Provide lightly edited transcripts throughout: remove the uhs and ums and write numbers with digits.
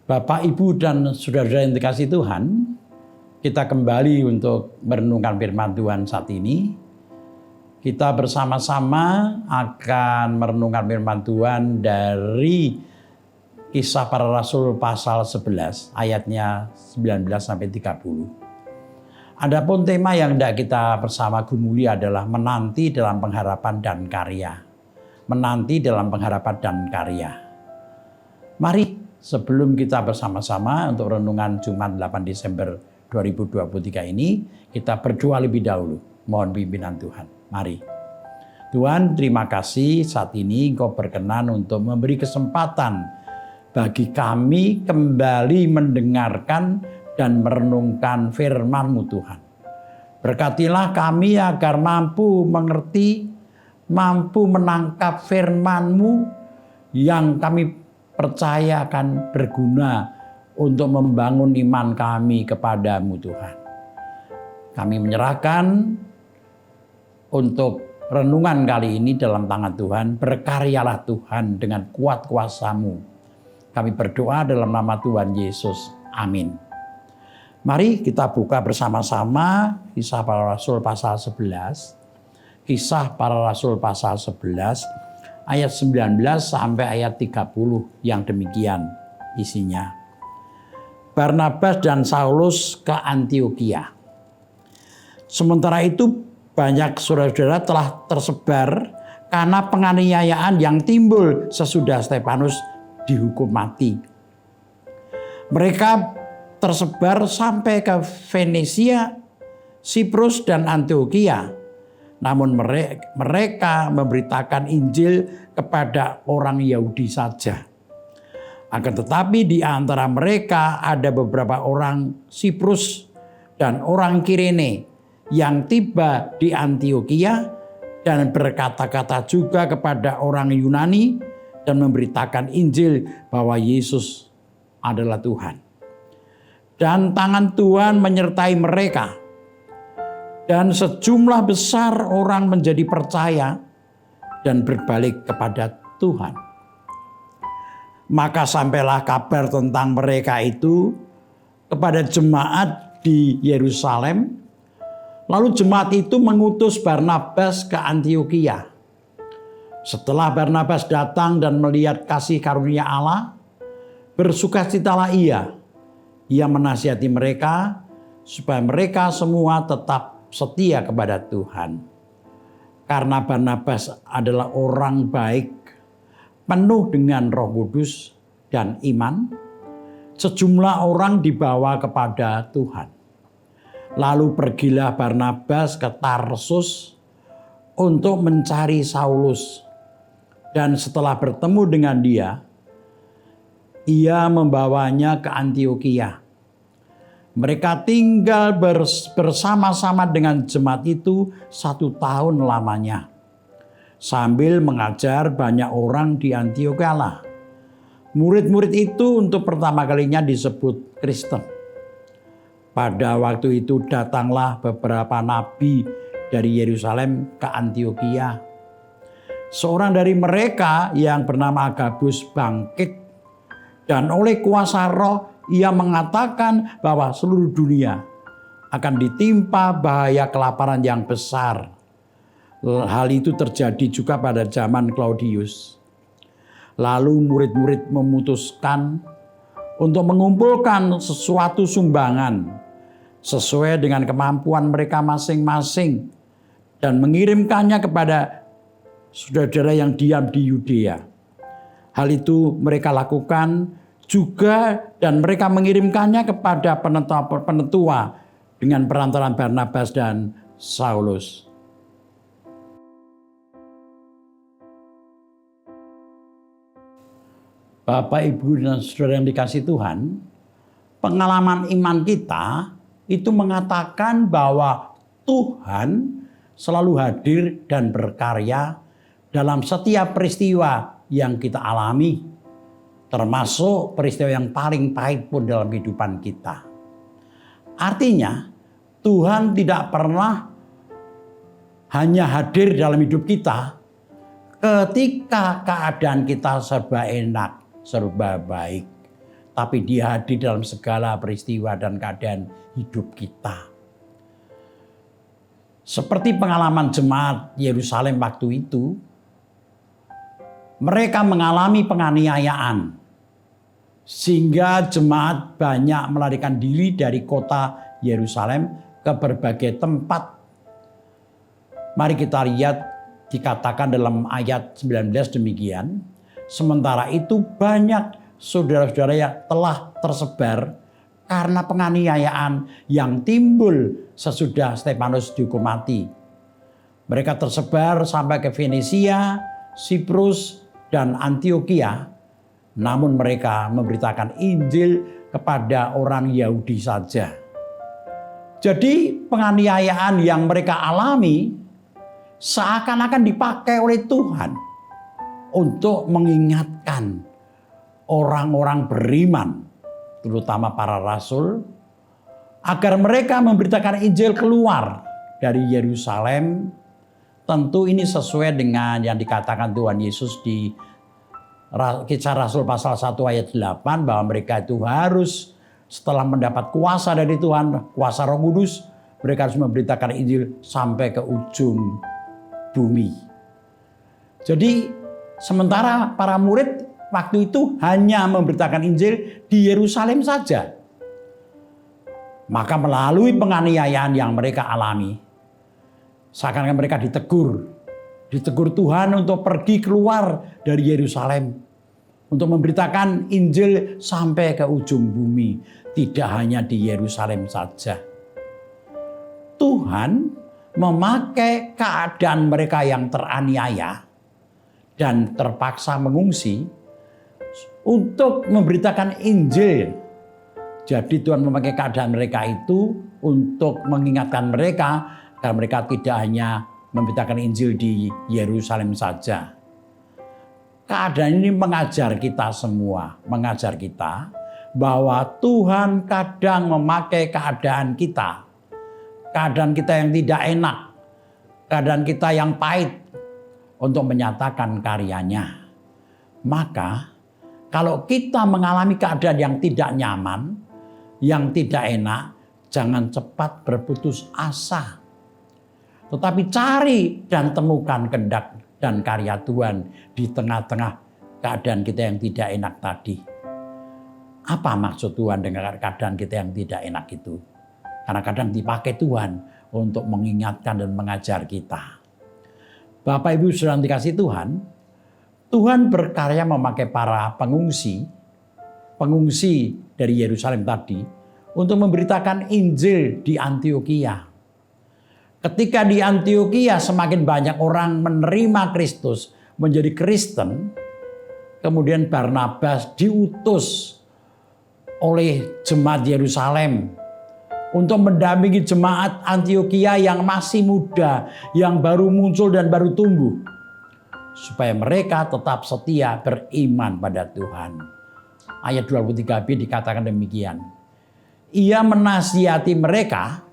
Bapak, Ibu, dan saudara-saudara yang dikasihi Tuhan, kita kembali untuk merenungkan firman Tuhan saat ini. Kita bersama-sama akan merenungkan firman Tuhan dari Kisah Para Rasul pasal 11, ayatnya 19-30. Adapun tema yang hendak kita bersama gumuli adalah menanti dalam pengharapan dan karya. Menanti dalam pengharapan dan karya. Mari sebelum kita bersama-sama untuk renungan Jumat 8 Desember 2023 ini, kita berdoa lebih dahulu. Mohon pimpinan Tuhan. Mari. Tuhan, terima kasih saat ini Engkau berkenan untuk memberi kesempatan bagi kami kembali mendengarkan dan merenungkan firman-Mu Tuhan. Berkatilah kami agar mampu mengerti, mampu menangkap firman-Mu yang kami percaya akan berguna untuk membangun iman kami kepadamu Tuhan. Kami menyerahkan untuk renungan kali ini dalam tangan Tuhan. Berkaryalah Tuhan dengan kuat kuasa-Mu. Kami berdoa dalam nama Tuhan Yesus. Amin. Mari kita buka bersama-sama Kisah Para Rasul pasal 11. Kisah Para Rasul pasal 11. Ayat 19 sampai ayat 30 yang demikian isinya. Barnabas dan Saulus ke Antiokhia. Sementara itu banyak saudara-saudara telah tersebar karena penganiayaan yang timbul sesudah Stefanus dihukum mati. Mereka tersebar sampai ke Venesia, Siprus dan Antiokhia. Namun mereka memberitakan Injil kepada orang Yahudi saja. Akan tetapi di antara mereka ada beberapa orang Siprus dan orang Kirene yang tiba di Antiokhia dan berkata-kata juga kepada orang Yunani dan memberitakan Injil bahwa Yesus adalah Tuhan. Dan tangan Tuhan menyertai mereka. Dan sejumlah besar orang menjadi percaya dan berbalik kepada Tuhan. Maka sampailah kabar tentang mereka itu kepada jemaat di Yerusalem. Lalu jemaat itu mengutus Barnabas ke Antiokhia. Setelah Barnabas datang dan melihat kasih karunia Allah, bersukacitalah ia. Ia menasihati mereka supaya mereka semua tetap setia kepada Tuhan. Karena Barnabas adalah orang baik, penuh dengan Roh Kudus dan iman, sejumlah orang dibawa kepada Tuhan. Lalu pergilah Barnabas ke Tarsus untuk mencari Saulus. Dan setelah bertemu dengan dia, ia membawanya ke Antiokhia. Mereka tinggal bersama-sama dengan jemaat itu 1 tahun lamanya. Sambil mengajar banyak orang di Antiokhia. Murid-murid itu untuk pertama kalinya disebut Kristen. Pada waktu itu datanglah beberapa nabi dari Yerusalem ke Antiokhia. Seorang dari mereka yang bernama Agabus bangkit. Dan oleh kuasa roh ia mengatakan bahwa seluruh dunia akan ditimpa bahaya kelaparan yang besar. Hal itu terjadi juga pada zaman Claudius. Lalu murid-murid memutuskan untuk mengumpulkan sesuatu sumbangan sesuai dengan kemampuan mereka masing-masing dan mengirimkannya kepada saudara-saudara yang diam di Yudea. Hal itu mereka lakukan juga dan mereka mengirimkannya kepada penetua dengan perantaraan Barnabas dan Saulus. Bapak, Ibu, dan saudara yang dikasihi Tuhan, pengalaman iman kita itu mengatakan bahwa Tuhan selalu hadir dan berkarya dalam setiap peristiwa yang kita alami, termasuk peristiwa yang paling pahit pun dalam kehidupan kita. Artinya, Tuhan tidak pernah hanya hadir dalam hidup kita ketika keadaan kita serba enak, serba baik. tapi Dia hadir dalam segala peristiwa dan keadaan hidup kita. Seperti pengalaman jemaat Yerusalem waktu itu, mereka mengalami penganiayaan sehingga jemaat banyak melarikan diri dari kota Yerusalem ke berbagai tempat. Mari kita lihat, dikatakan dalam ayat 19 demikian, sementara itu banyak saudara-saudara yang telah tersebar karena penganiayaan yang timbul sesudah Stefanus dihukum mati. Mereka tersebar sampai ke Venesia, Siprus, dan Antioquia. Namun mereka memberitakan Injil kepada orang Yahudi saja. Jadi penganiayaan yang mereka alami seakan-akan dipakai oleh Tuhan untuk mengingatkan orang-orang beriman, terutama para rasul, agar mereka memberitakan Injil keluar dari Yerusalem. Tentu ini sesuai dengan yang dikatakan Tuhan Yesus di Kisah Rasul pasal 1 ayat 8, bahwa mereka itu harus setelah mendapat kuasa dari Tuhan, kuasa Roh Kudus, mereka harus memberitakan Injil sampai ke ujung bumi. Jadi sementara para murid waktu itu hanya memberitakan Injil di Yerusalem saja, maka melalui penganiayaan yang mereka alami, seakan-akan mereka ditegur Tuhan untuk pergi keluar dari Yerusalem, untuk memberitakan Injil sampai ke ujung bumi, tidak hanya di Yerusalem saja. Tuhan memakai keadaan mereka yang teraniaya dan terpaksa mengungsi untuk memberitakan Injil. Jadi Tuhan memakai keadaan mereka itu untuk mengingatkan mereka agar mereka tidak hanya memberitakan Injil di Yerusalem saja. Keadaan ini mengajar kita semua, mengajar kita bahwa Tuhan kadang memakai keadaan kita yang tidak enak, keadaan kita yang pahit untuk menyatakan karyanya. Maka kalau kita mengalami keadaan yang tidak nyaman, yang tidak enak, jangan cepat berputus asa. Tetapi cari dan temukan kehendak dan karya Tuhan di tengah-tengah keadaan kita yang tidak enak tadi. Apa maksud Tuhan dengan keadaan kita yang tidak enak itu? Karena kadang dipakai Tuhan untuk mengingatkan dan mengajar kita. Bapak Ibu saudara dikasih Tuhan, Tuhan berkarya memakai para pengungsi dari Yerusalem tadi untuk memberitakan Injil di Antioquia. Ketika di Antioquia semakin banyak orang menerima Kristus, menjadi Kristen, kemudian Barnabas diutus oleh jemaat Yerusalem untuk mendampingi jemaat Antioquia yang masih muda, yang baru muncul dan baru tumbuh, supaya mereka tetap setia beriman pada Tuhan. Ayat 23b dikatakan demikian. Ia menasihati mereka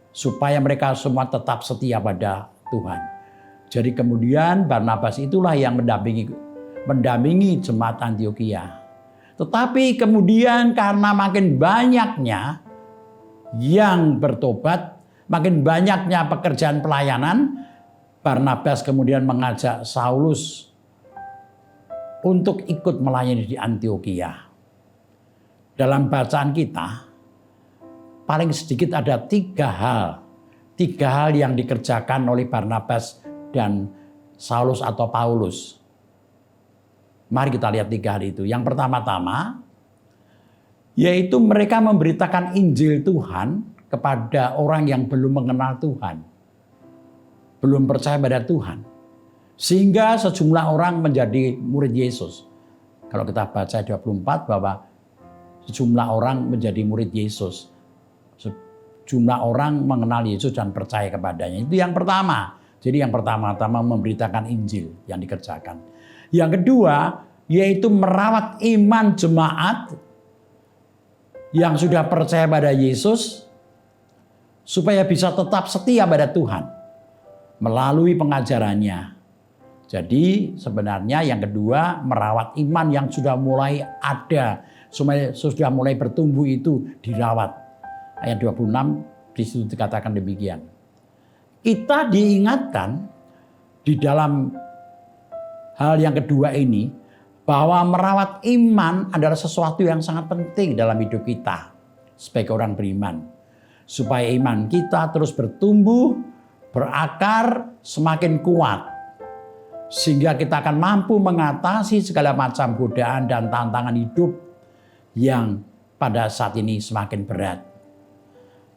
supaya mereka semua tetap setia pada Tuhan. Jadi kemudian Barnabas itulah yang mendampingi jemaat Antioquia. Tetapi kemudian karena makin banyaknya yang bertobat, makin banyaknya pekerjaan pelayanan, Barnabas kemudian mengajak Saulus untuk ikut melayani di Antioquia. Dalam bacaan kita, paling sedikit ada tiga hal yang dikerjakan oleh Barnabas dan Saulus atau Paulus. Mari kita lihat tiga hal itu. Yang pertama-tama, yaitu mereka memberitakan Injil Tuhan kepada orang yang belum mengenal Tuhan, belum percaya pada Tuhan, sehingga sejumlah orang menjadi murid Yesus. Kalau kita baca 24 bahwa sejumlah orang menjadi murid Yesus. Jumlah orang mengenal Yesus dan percaya kepadanya. Itu yang pertama. Jadi yang pertama-tama memberitakan Injil yang dikerjakan. Yang kedua, yaitu merawat iman jemaat yang sudah percaya pada Yesus supaya bisa tetap setia pada Tuhan melalui pengajarannya. Jadi sebenarnya yang kedua, merawat iman yang sudah mulai ada sudah mulai bertumbuh itu dirawat. Ayat 26 di situ dikatakan demikian. Kita diingatkan di dalam hal yang kedua ini bahwa merawat iman adalah sesuatu yang sangat penting dalam hidup kita sebagai orang beriman. Supaya iman kita terus bertumbuh, berakar, semakin kuat. Sehingga kita akan mampu mengatasi segala macam godaan dan tantangan hidup yang pada saat ini semakin berat.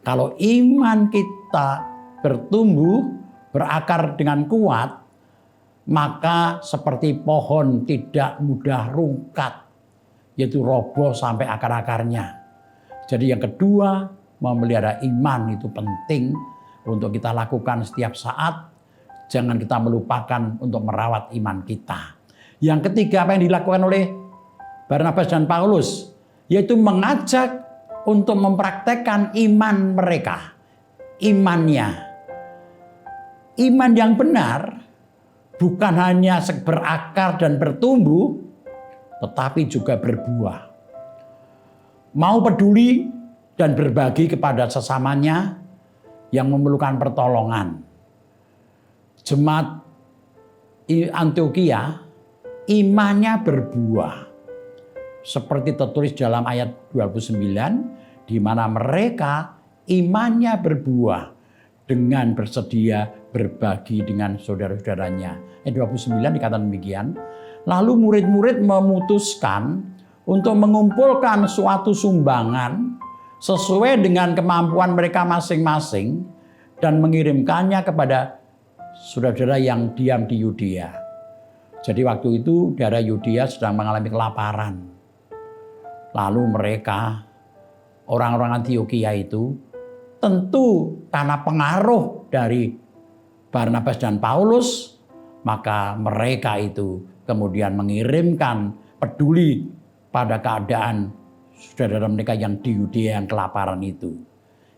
Kalau iman kita bertumbuh, berakar dengan kuat, maka seperti pohon tidak mudah rungkat, yaitu roboh sampai akar-akarnya. Jadi yang kedua, memelihara iman itu penting untuk kita lakukan setiap saat. Jangan kita melupakan untuk merawat iman kita. Yang ketiga, apa yang dilakukan oleh Barnabas dan Paulus, yaitu mengajak untuk mempraktekkan iman mereka. Imannya. Iman yang benar bukan hanya berakar dan bertumbuh, tetapi juga berbuah. Mau peduli dan berbagi kepada sesamanya yang memerlukan pertolongan. Jemaat Antioquia imannya berbuah. Seperti tertulis dalam ayat 29, di mana mereka imannya berbuah dengan bersedia berbagi dengan saudara-saudaranya. Ayat 29 dikatakan demikian. Lalu murid-murid memutuskan untuk mengumpulkan suatu sumbangan sesuai dengan kemampuan mereka masing-masing dan mengirimkannya kepada saudara-saudara yang diam di Yudea. Jadi waktu itu daerah Yudea sedang mengalami kelaparan. Lalu mereka, orang-orang Antioquia itu, tentu karena pengaruh dari Barnabas dan Paulus, maka mereka itu kemudian mengirimkan peduli pada keadaan saudara mereka yang di Yudea yang kelaparan itu.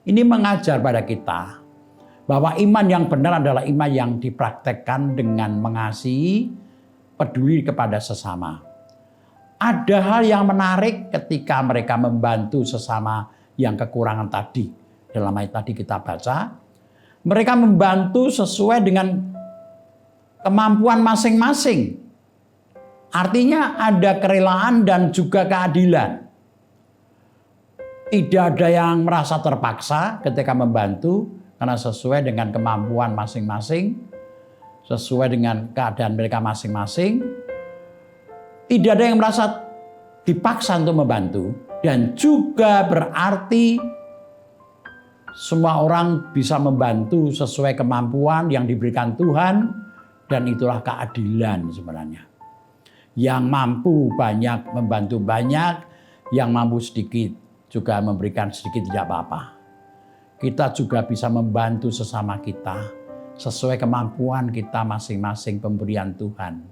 Ini mengajar pada kita bahwa iman yang benar adalah iman yang dipraktekkan dengan mengasihi, peduli kepada sesama. Ada hal yang menarik ketika mereka membantu sesama yang kekurangan tadi. Dalam ayat tadi kita baca, mereka membantu sesuai dengan kemampuan masing-masing. Artinya ada kerelaan dan juga keadilan. Tidak ada yang merasa terpaksa ketika membantu, karena sesuai dengan kemampuan masing-masing, sesuai dengan keadaan mereka masing-masing. Tidak ada yang merasa dipaksa untuk membantu. Dan juga berarti semua orang bisa membantu sesuai kemampuan yang diberikan Tuhan. Dan itulah keadilan sebenarnya. Yang mampu banyak membantu banyak, yang mampu sedikit juga memberikan sedikit tidak apa-apa. Kita juga bisa membantu sesama kita sesuai kemampuan kita masing-masing pemberian Tuhan.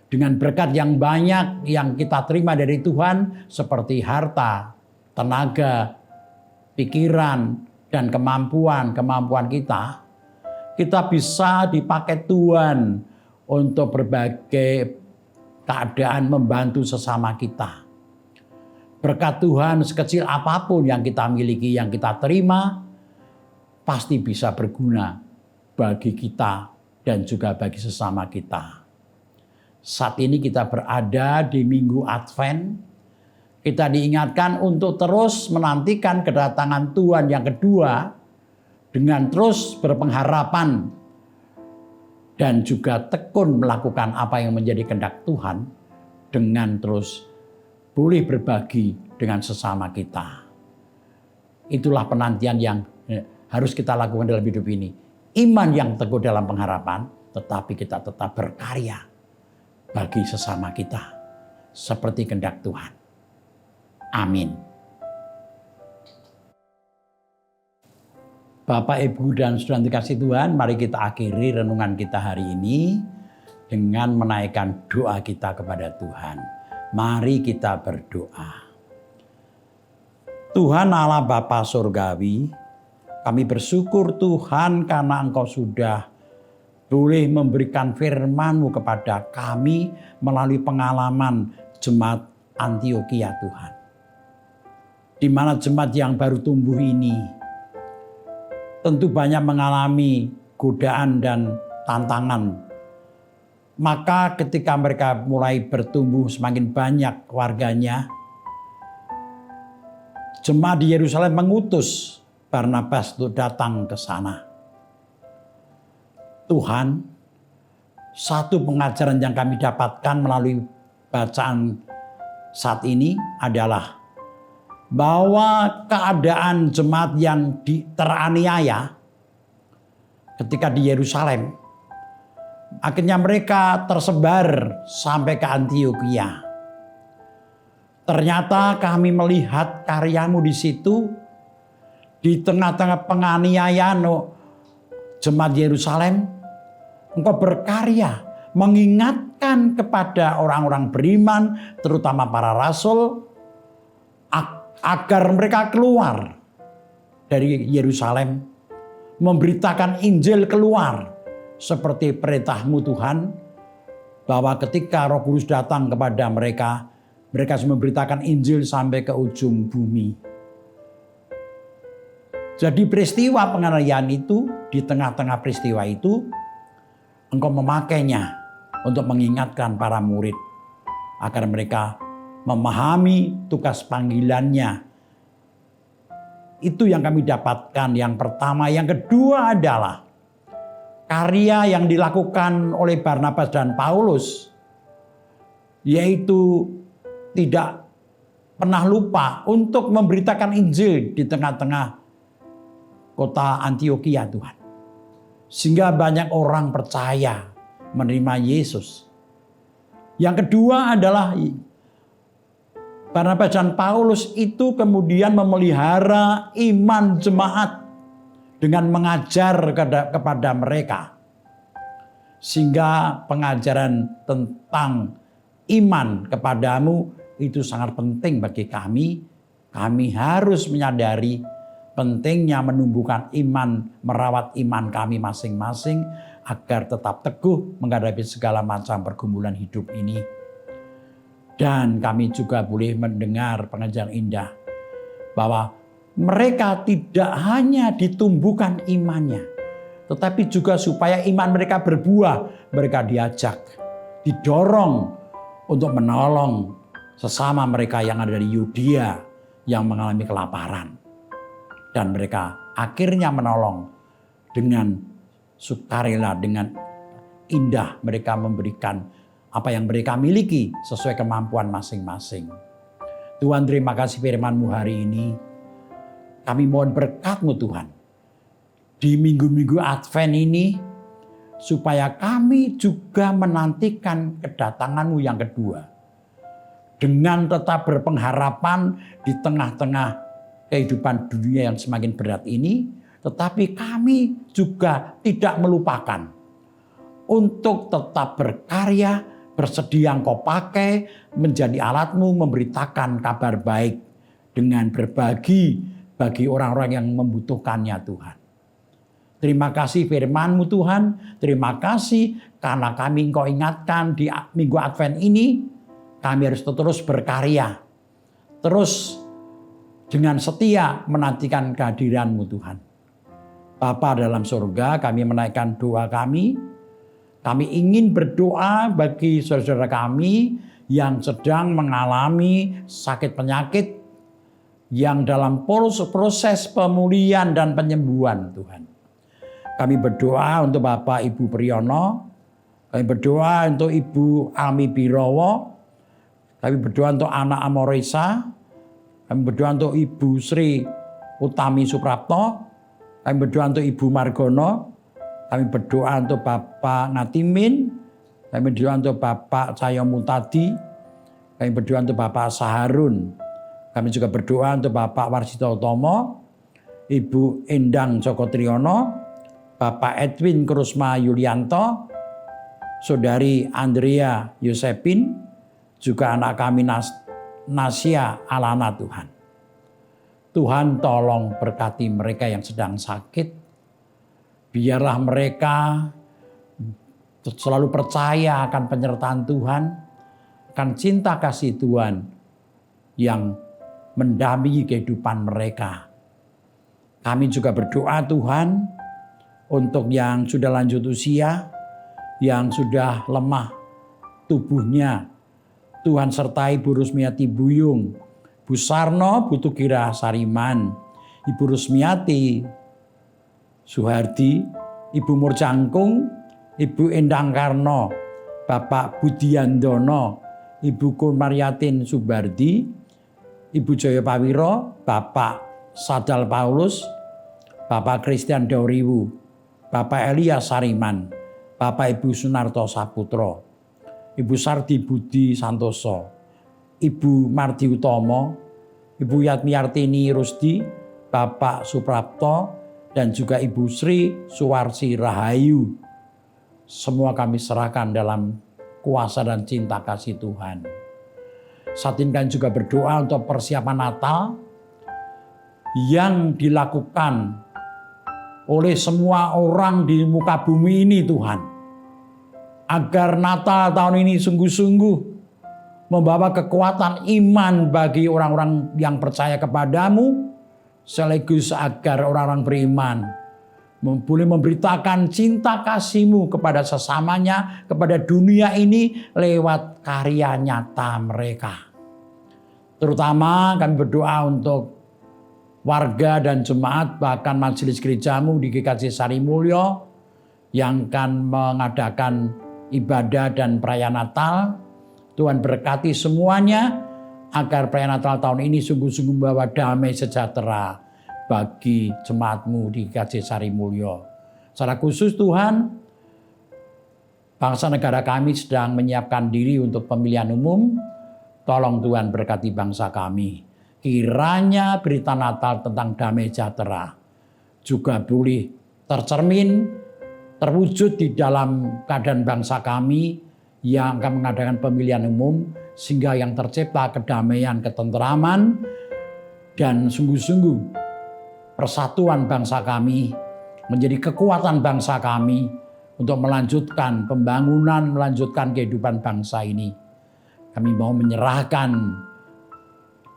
Dengan berkat yang banyak yang kita terima dari Tuhan seperti harta, tenaga, pikiran, dan kemampuan kita bisa dipakai Tuhan untuk berbagai keadaan membantu sesama kita. Berkat Tuhan sekecil apapun yang kita miliki, yang kita terima, pasti bisa berguna bagi kita dan juga bagi sesama kita. Saat ini kita berada di Minggu Advent. Kita diingatkan untuk terus menantikan kedatangan Tuhan yang kedua dengan terus berpengharapan dan juga tekun melakukan apa yang menjadi kehendak Tuhan dengan terus boleh berbagi dengan sesama kita. Itulah penantian yang harus kita lakukan dalam hidup ini. Iman yang teguh dalam pengharapan, tetapi kita tetap berkarya bagi sesama kita seperti kehendak Tuhan. Amin. Bapak, Ibu, dan saudara dikasih Tuhan, mari kita akhiri renungan kita hari ini dengan menaikkan doa kita kepada Tuhan. Mari kita berdoa. Tuhan Allah Bapa Surgawi, kami bersyukur Tuhan karena Engkau sudah boleh memberikan firman-Mu kepada kami melalui pengalaman jemaat Antioquia Tuhan. di mana jemaat yang baru tumbuh ini tentu banyak mengalami godaan dan tantangan. Maka ketika mereka mulai bertumbuh semakin banyak warganya, jemaat di Yerusalem mengutus Barnabas untuk datang ke sana. Tuhan, satu pengajaran yang kami dapatkan melalui bacaan saat ini adalah bahwa keadaan jemaat yang teraniaya ketika di Yerusalem, akhirnya mereka tersebar sampai ke Antioquia. Ternyata kami melihat karyamu di situ, di tengah-tengah penganiayaan jemaat Yerusalem, engkau berkarya mengingatkan kepada orang-orang beriman, terutama para rasul, agar mereka keluar dari Yerusalem, memberitakan Injil keluar seperti perintah-Mu Tuhan, bahwa ketika Roh Kudus datang kepada mereka, mereka harus memberitakan Injil sampai ke ujung bumi. Jadi peristiwa penganiayaan itu, di tengah-tengah peristiwa itu, engkau memakainya untuk mengingatkan para murid agar mereka memahami tugas panggilannya. Itu yang kami dapatkan yang pertama. Yang kedua adalah karya yang dilakukan oleh Barnabas dan Paulus, yaitu tidak pernah lupa untuk memberitakan Injil di tengah-tengah kota Antioquia, Tuhan. Sehingga banyak orang percaya menerima Yesus. Yang kedua adalah Barnabas dan Paulus itu kemudian memelihara iman jemaat dengan mengajar kepada mereka. Sehingga pengajaran tentang iman kepadamu itu sangat penting bagi kami. Kami harus menyadari pentingnya menumbuhkan iman, merawat iman kami masing-masing agar tetap teguh menghadapi segala macam pergumulan hidup ini. Dan kami juga boleh mendengar pengajaran indah bahwa mereka tidak hanya ditumbuhkan imannya, tetapi juga supaya iman mereka berbuah, mereka diajak, didorong untuk menolong sesama mereka yang ada di Yudea yang mengalami kelaparan. Dan mereka akhirnya menolong dengan sukarela, dengan indah mereka memberikan apa yang mereka miliki sesuai kemampuan masing-masing. Tuhan, terima kasih firman-Mu hari ini. Kami mohon berkat-Mu Tuhan. Di minggu-minggu Advent ini, supaya kami juga menantikan kedatangan-Mu yang kedua. Dengan tetap berpengharapan di tengah-tengah kehidupan dunia yang semakin berat ini, tetapi kami juga tidak melupakan untuk tetap berkarya, bersedia Engkau pakai menjadi alat-Mu memberitakan kabar baik dengan berbagi bagi orang-orang yang membutuhkannya Tuhan. Terima kasih firman-Mu Tuhan, terima kasih karena kami Engkau ingatkan di minggu Advent ini, kami harus terus berkarya, terus dengan setia menantikan kehadiran-Mu Tuhan. Bapa dalam surga, kami menaikkan doa kami. Kami ingin berdoa bagi saudara-saudara kami yang sedang mengalami sakit penyakit, yang dalam proses pemulihan dan penyembuhan Tuhan. Kami berdoa untuk Bapak Ibu Priyono, kami berdoa untuk Ibu Almi Birowo, kami berdoa untuk anak Amoresa, kami berdoa untuk Ibu Sri Utami Suprapto, kami berdoa untuk Ibu Margono, kami berdoa untuk Bapak Ngatimin, kami berdoa untuk Bapak Cahyo Muntadi, kami berdoa untuk Bapak Saharun, kami juga berdoa untuk Bapak Warsito Utomo, Ibu Endang Joko Triyono, Bapak Edwin Krusma Yulianto, Saudari Andrea Yosepin, juga anak kami Nasya Alana Tuhan. Tuhan tolong berkati mereka yang sedang sakit. Biarlah mereka selalu percaya akan penyertaan Tuhan, akan cinta kasih Tuhan yang mendampingi kehidupan mereka. Kami juga berdoa Tuhan untuk yang sudah lanjut usia, yang sudah lemah tubuhnya. Tuhan sertai Bu Rusmiati Buyung, Bu Sarno Butukira Sariman, Ibu Rusmiati Suhardi, Ibu Murjangkung, Ibu Endang Karno, Bapak Budiandono, Ibu Kurmariatin Subardi, Ibu Joyo Pawiro, Bapak Sadal Paulus, Bapak Christian Dauriwu, Bapak Elia Sariman, Bapak Ibu Sunarto Saputro, Ibu Sardi Budi Santoso, Ibu Mardi Utomo, Ibu Yatmiartini Rusdi, Bapak Suprapto, dan juga Ibu Sri Suwarsi Rahayu. Semua kami serahkan dalam kuasa dan cinta kasih Tuhan. Saat ini kami juga berdoa untuk persiapan Natal yang dilakukan oleh semua orang di muka bumi ini Tuhan. Agar Natal tahun ini sungguh-sungguh membawa kekuatan iman bagi orang-orang yang percaya kepadamu, sekaligus agar orang-orang beriman boleh memberitakan cinta kasih-Mu kepada sesamanya, kepada dunia ini lewat karya nyata mereka. Terutama kami berdoa untuk warga dan jemaat, bahkan majelis gerejamu di GKJ Sarimulyo yang akan mengadakan ibadah dan perayaan Natal. Tuhan berkati semuanya agar perayaan Natal tahun ini sungguh-sungguh membawa damai sejahtera bagi jemaatmu di GKJ Sarimulyo. Secara khusus Tuhan, bangsa negara kami sedang menyiapkan diri untuk pemilihan umum. Tolong Tuhan berkati bangsa kami. Kiranya berita Natal tentang damai sejahtera juga boleh tercermin, terwujud di dalam keadaan bangsa kami yang akan mengadakan pemilihan umum, sehingga yang tercipta kedamaian, ketenteraman, dan sungguh-sungguh persatuan bangsa kami menjadi kekuatan bangsa kami untuk melanjutkan pembangunan, melanjutkan kehidupan bangsa ini. Kami mau menyerahkan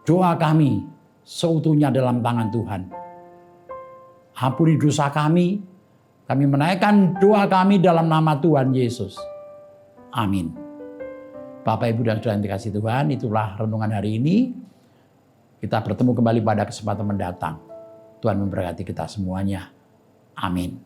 doa kami seutuhnya dalam tangan Tuhan. Ampuni dosa kami menaikkan doa kami dalam nama Tuhan Yesus. Amin. Bapak, Ibu, dan Saudara yang dikasihi Tuhan, itulah renungan hari ini. Kita bertemu kembali pada kesempatan mendatang. Tuhan memberkati kita semuanya. Amin.